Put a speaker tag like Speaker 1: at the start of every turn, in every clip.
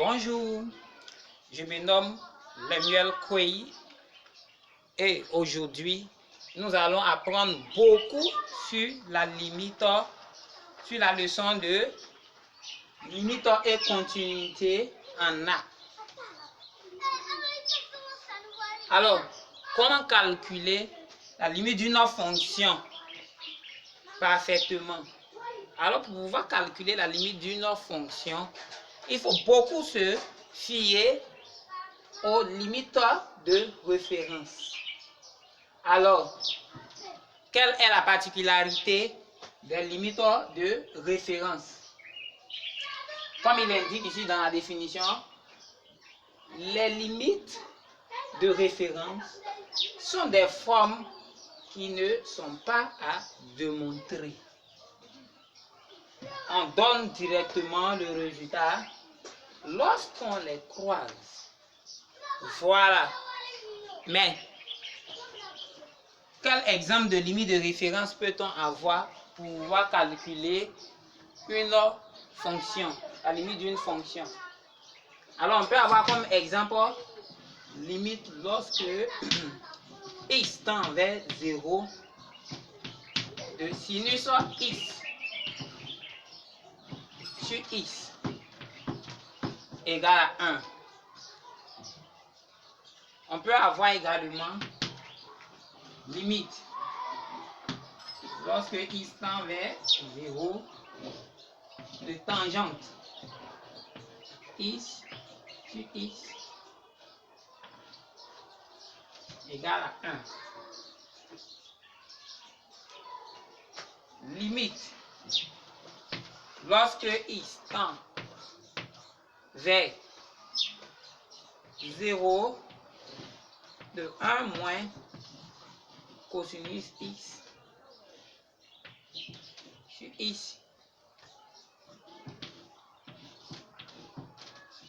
Speaker 1: Bonjour, je me nomme Lemuel Kwei et aujourd'hui nous allons apprendre beaucoup sur la limite, sur la leçon de limite et continuité en A. Alors, comment calculer la limite d'une fonction parfaitement? Alors, pour pouvoir calculer la limite d'une fonction, il faut beaucoup se fier aux limites de référence. Alors, quelle est la particularité des limites de référence? Comme il indique ici dans la définition, les limites de référence sont des formes qui ne sont pas à démontrer. On donne directement le résultat lorsqu'on les croise. Voilà. Mais, quel exemple de limite de référence peut-on avoir pour pouvoir calculer une fonction, la limite d'une fonction? Alors, on peut avoir comme exemple limite lorsque x tend vers 0 de sinus x sur x égale à 1. On peut avoir également limite lorsque x tend vers 0 de tangente x sur x égale à 1. Limite lorsque x tend vers 0 de 1 moins cosinus x sur x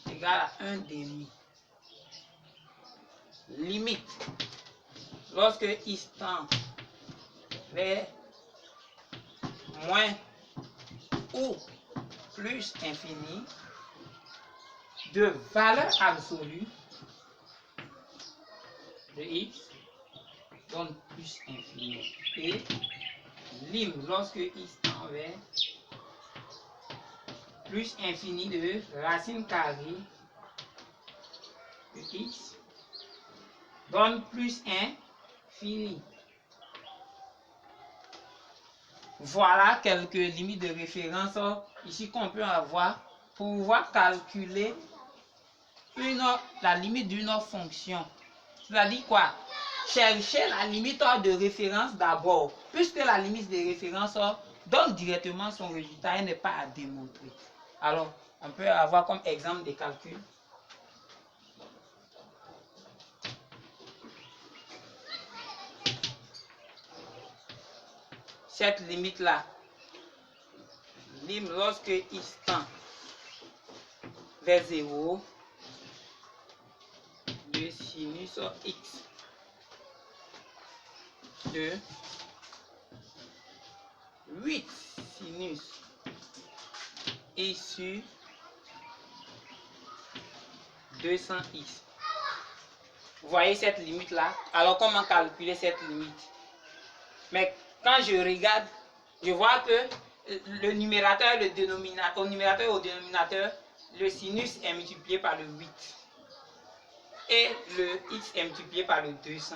Speaker 1: égale à 1 demi. Limite lorsque x tend vers moins ou plus infini de valeur absolue de x donne plus infini, et lim lorsque x tend vers plus infini de racine carrée de x donne plus infini. Voilà quelques limites de référence ici qu'on peut avoir pour pouvoir calculer la limite d'une fonction. C'est-à-dire quoi? Chercher la limite de référence d'abord, puisque la limite de référence donne directement son résultat et n'est pas à démontrer. Alors, on peut avoir comme exemple des calculs. Cette limite-là, lim lorsque x tend vers 0 de sinus x de 8 sinus x sur 200x. Vous voyez cette limite-là? Alors, comment calculer cette limite? Mais quand je regarde, je vois que le numérateur et le dénominateur, au numérateur et au dénominateur, le sinus est multiplié par le 8 et le x est multiplié par le 200.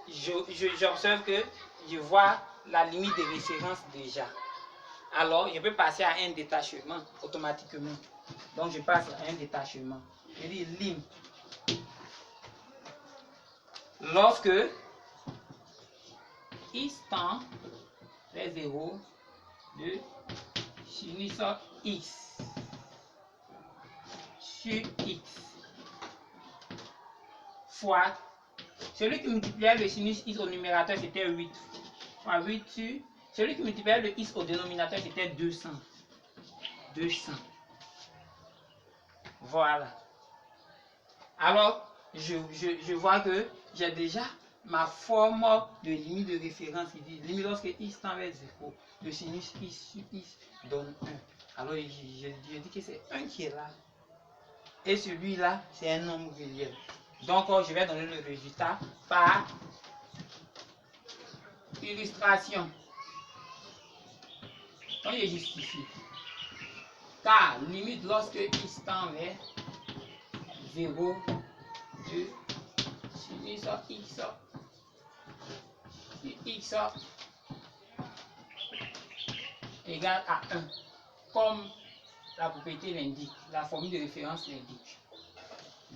Speaker 1: J'observe que je vois la limite de référence déjà. Alors, je peux passer à un détachement automatiquement. Donc, je passe à un détachement. Je dis lim. Lorsque x tend vers 0 de sinus x sur x fois celui qui multipliait le sinus x au numérateur, c'était 8 fois 8 sur celui qui multipliait le x au dénominateur, c'était 200. Voilà. Alors, je vois que j'ai déjà ma forme de limite de référence ici. Limite lorsque x tend vers 0, le sinus x sur x donne 1. Alors, je dis que c'est 1 qui est là. et celui-là, c'est un nombre réel. Donc, je vais donner le résultat par illustration. Donc, je justifie. Car limite lorsque x tend vers 0, 2, sinus x, x égale à 1, comme la propriété l'indique, la formule de référence l'indique.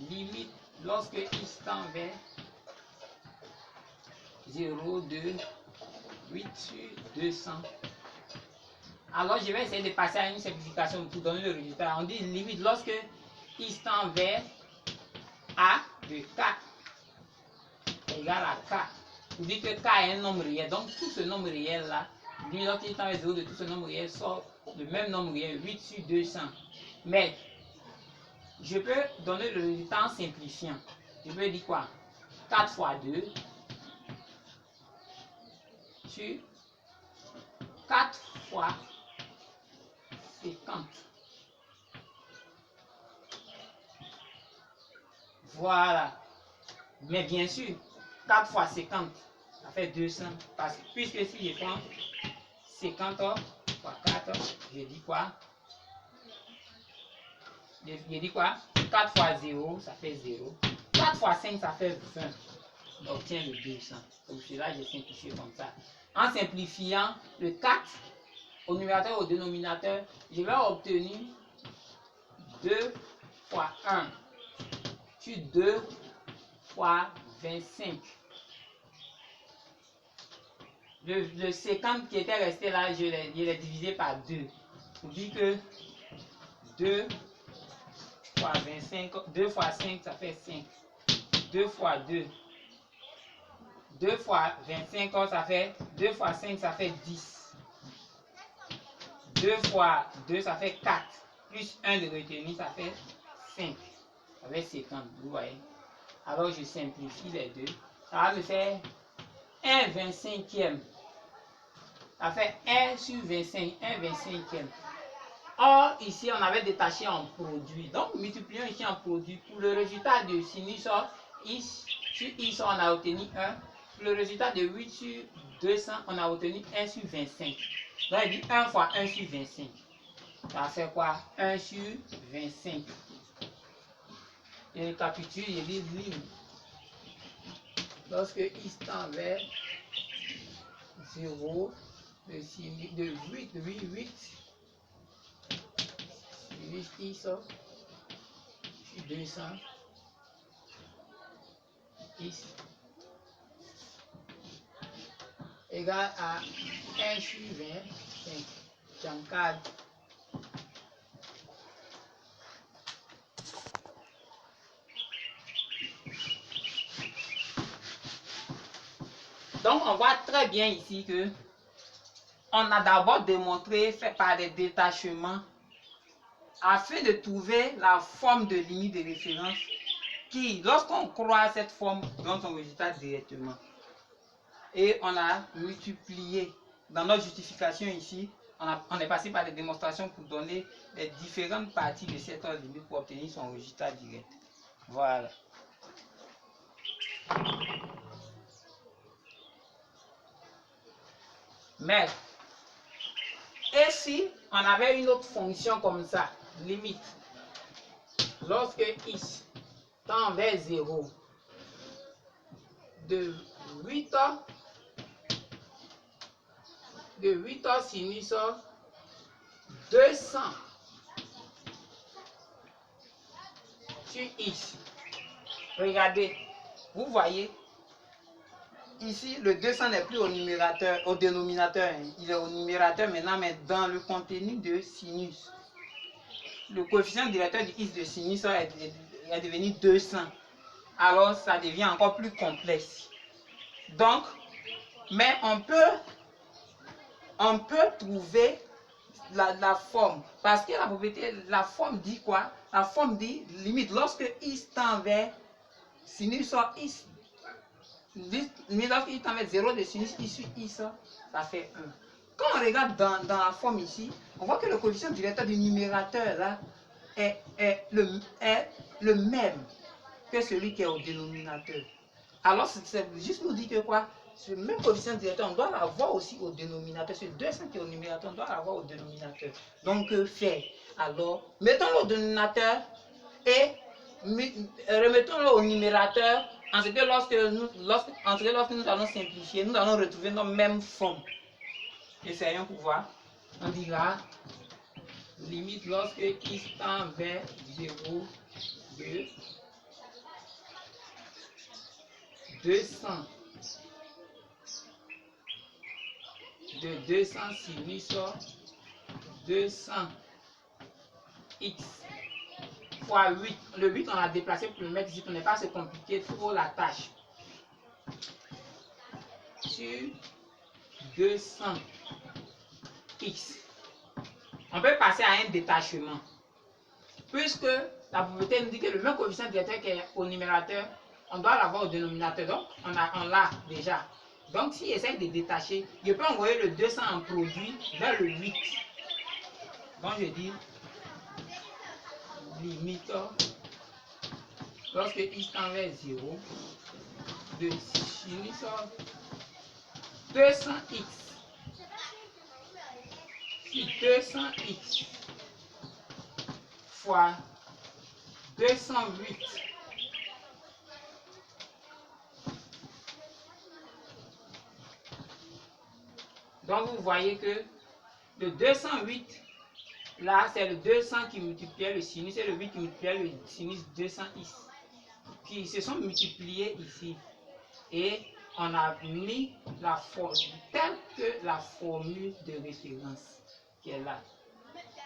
Speaker 1: Limite lorsque x tend vers 0, 2, 8 sur 200. Alors je vais essayer de passer à une simplification pour donner le résultat. On dit limite lorsque x tend vers a de k égale à k. On dit que k est un nombre réel. Donc tout ce nombre réel là, limite lorsque x tend vers 0 de tout ce nombre réel sort le même nombre réel, 8 sur 200. Mais je peux donner le résultat en simplifiant. Je peux dire quoi? 4 fois 2 sur 4 fois 50. Voilà. Mais bien sûr, 4 fois 50, ça fait 200. Parce que puisque si je prends 50 fois 4, je dis quoi? Je dis quoi? 4 fois 0, ça fait 0. 4 fois 5, ça fait 20. On obtient le 200. Donc cela, j'ai simplifié comme ça. En simplifiant le 4 au numérateur et au dénominateur, je vais obtenir 2 fois 1 sur 2 fois 25. Le 50 qui était resté là, je l'ai divisé par 2. On dit que 2 fois 25, 2 fois 5, ça fait 5. 2 fois 2. 2 fois 25, ça fait 2 fois 5, ça fait 10. 2 fois 2, ça fait 4. Plus 1 de retenu, ça fait 5. Ça fait 50, vous voyez. Alors je simplifie les deux. Ça va me faire 1 25e. Ça fait 1 sur 25, 1 25e. Or, ici, on avait détaché en produit. Donc, multiplions ici en produit. Pour le résultat de sinus x sur x, on a obtenu 1. Pour le résultat de 8 sur 200, on a obtenu 1 sur 25. Donc, il dit 1 fois 1 sur 25. Ça fait quoi? 1 sur 25. Je récapitule, je dis limite. Lorsque x tend vers 0, de 8, 8, x sur 200, x égale à 1 sur 25. J'encadre. Donc, on voit très bien ici que on a d'abord démontré, fait par des détachements, afin de trouver la forme de limite de référence qui, lorsqu'on croit cette forme, donne son résultat directement. Et on a multiplié. Dans notre justification ici, on est passé par des démonstrations pour donner les différentes parties de cette limite pour obtenir son résultat direct. Voilà. Mais, et si on avait une autre fonction comme ça, limite, lorsque x tend vers 0, de 8 sinus 200 sur x. Regardez, vous voyez, ici le 200 n'est plus au numérateur, au dénominateur, il est au numérateur maintenant, mais dans le contenu de sinus. Le coefficient directeur du x de sinus est devenu 200. Alors ça devient encore plus complexe. Donc, mais on peut trouver la forme. Parce que la propriété, la forme dit quoi? La forme dit limite lorsque x tend vers sinus x. Lorsque x tend vers 0 de sinus x sur x, ça fait 1. Quand on regarde dans la forme ici, on voit que le coefficient directeur du numérateur là est le même que celui qui est au dénominateur. Alors, c'est juste nous dire que quoi? Ce même coefficient directeur, on doit l'avoir aussi au dénominateur. Ce 200 qui est au numérateur, on doit l'avoir au dénominateur. Donc, que faire? Alors, mettons-le au dénominateur et remettons-le au numérateur. En ce que lorsque nous allons simplifier, nous allons retrouver nos mêmes formes. Essayons pour voir. On dira limite lorsque x tend vers 0, 2, 200 de 200 sinus 200 x fois 8. Le 8 on l'a déplacé pour le mettre ici pour ne pas se compliquer trop la tâche. Sur 200 x. On peut passer à un détachement. Puisque la propriété nous dit que le même coefficient directeur qui est au numérateur, on doit l'avoir au dénominateur. Donc, on l'a déjà. Donc, s'il essaie de détacher, je peux envoyer le 200 en produit vers le 8. Donc, je dis limite lorsque x tend vers 0 de sinus 200x sur 200x fois 208 donc vous voyez que le 208 là c'est le 200 qui multipliait le sinus et le 8 qui multipliait le sinus 200x qui se sont multipliés ici et on a mis la forme telle que la formule de référence qui est là.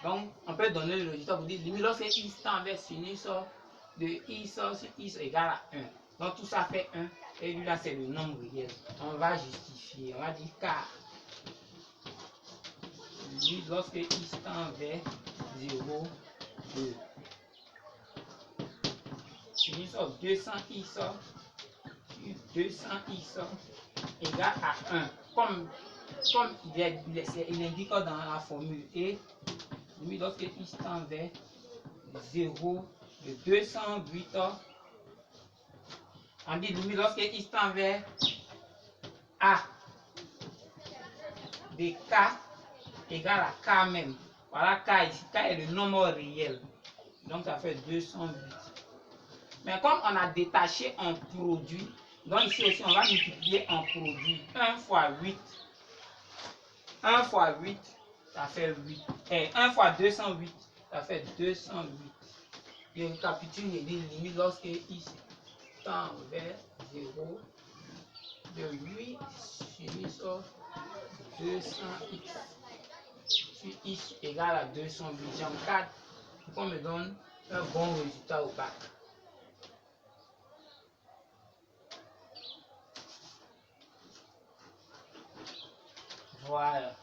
Speaker 1: Donc, on peut donner le résultat pour dire limite lorsque x tend vers sinus de x sur x égale à 1. Donc, tout ça fait 1. Et lui, là, c'est le nombre réel. On va justifier. On va dire car limite lorsque x tend vers 0, 2. Sinus 200x sur 200x égale à 1. Comme il indique dans la formule. Et limite lorsque x tend vers 0 de 208, on dit limite lorsque x tend vers a de k égale à k même. Voilà k ici. K est le nombre réel. Donc ça fait 208. Mais comme on a détaché un produit, donc ici aussi on va multiplier un produit. 1 fois 8. 1 fois 8, ça fait 8. Et 1 fois 208, ça fait 208. Je récapitule et dis limite lorsque x tend vers 0 de 8 sinus 200x sur x égale à 208. J'encadre pour qu'on me donne un bon résultat au bac. Voilà.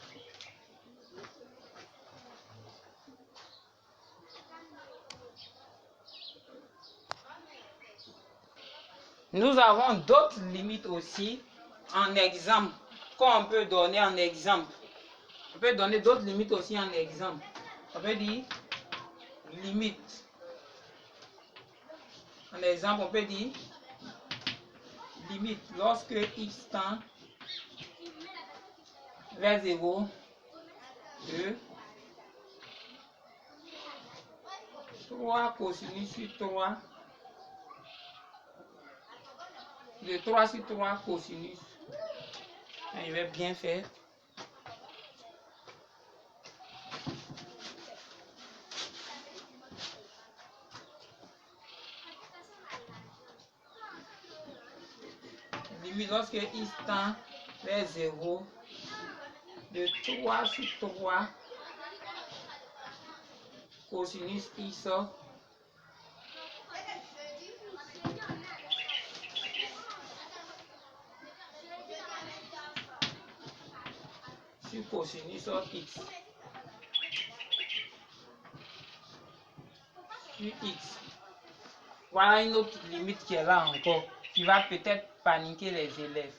Speaker 1: Nous avons d'autres limites aussi en exemple, qu'on peut donner en exemple. On peut donner d'autres limites aussi en exemple. On peut dire limite. En exemple, on peut dire limite lorsque x tend vers 0, 2, 3 cosinus sur 3, de 3 sur 3 cosinus. Je vais bien faire. Limite lorsque x tend vers 0, de 3 sur 3 cosinus x sur cosinus x sur x. Voilà une autre limite qui est là encore, qui va peut-être paniquer les élèves.